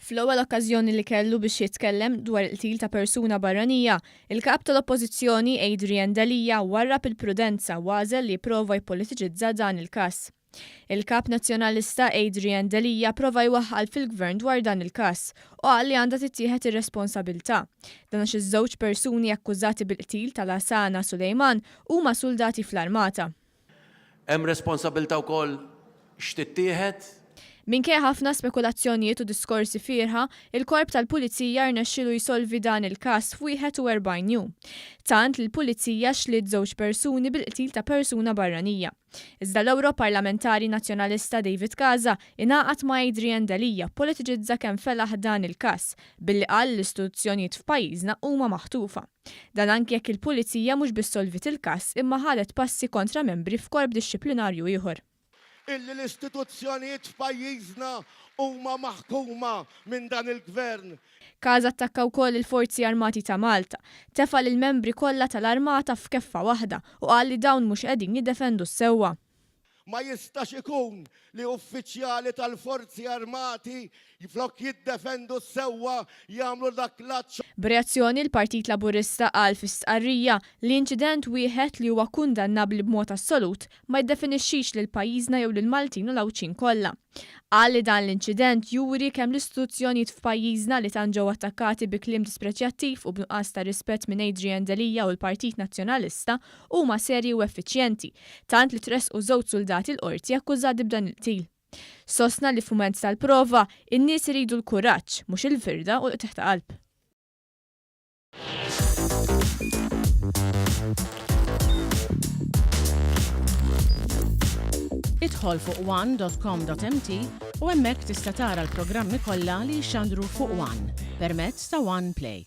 Fl-ewwel okkażjoni li kellu biex jitkellem dwar il-qtil ta' persuna barranija, il-kap tal-Oppożizzjoni Adrian Dalija warrab il-prudenza għażel li jipprova jippolitiċizza dan il-każ. Il-kap nazzjonalista Adrian Dalija prova jwaħħal fil-gvern dwar dan il-każ u qal li għandha tittieħed ir-responsabilità. Dan għax iż-żewġ persuni akkużati bil-qtil tal-Hasana Sulejman huma soldati fl-armata. Hemm responsabilità wkoll x'tittieħed? Minkejja ħafna spekulazzjonijiet u diskorsi firħa, il-korp tal-Pulizija rnexxielu jsolvi dan il-każ f'41 jum. Tant li l-Pulizija xliet żewġ persuni bil-qtil ta' persuna barranija. Iżda l-Ewroparlamentari Nazzjonalista David Casa ingħaqad ma' Adrian Dalija politiċizza kemm felaħ dan il-każ billi qal l-istituzzjonijiet f'pajjiżna huma maħtufa. Dan anke jekk il-Pulizija mhux biss solvit il-każ imma ħadet passi kontra membri f'korp dixxiplinarju ieħor. Illi l-istituzzjonijiet f'pajjiżna huma maħkuma minn dan il-gvern. Casa attakka wkoll il-Forzi Armati ta' Malta, tefal il-membri kollha tal-armata f'keffa waħda u qal li dawn mhux qegħdin jiddefendu s-sewwa. Ma jistax ikun li uffiċjali tal-Forzi Armati jiflok jiddefendu s-sewwa jagħmlu dak l-aċċ. B'reazzjoni l-Partit Laburista qal fis-stqarrija li inċident wieħed li huwa kundannabbli b'mod assolut ma jiddefinixxix lil pajjiżna jew lil Maltin u l-Awċin kollha. Qal li dan l-inċident juri kemm l-istituzzjonijiet f'pajjiżna li tant ġew attakkati bi kliem disprezzjattiv u b'nuqqas ta' rispett minn Adrian Dalija u l-Partit Nazzjonalista huma serji u effiċjenti, tant li tressqu żewġ soldati l-qorti akkużati b'dan il-qtil. Sostna li f'mument tal-prova, in-nies iridu l-kuraġġ mhux il-firda u l-qtieħ ta' qalb. Idħol fuq one.com.mt u hemmhekk tista' tara l-programmi kollha li jxandru fuq One permezz ta' One Play.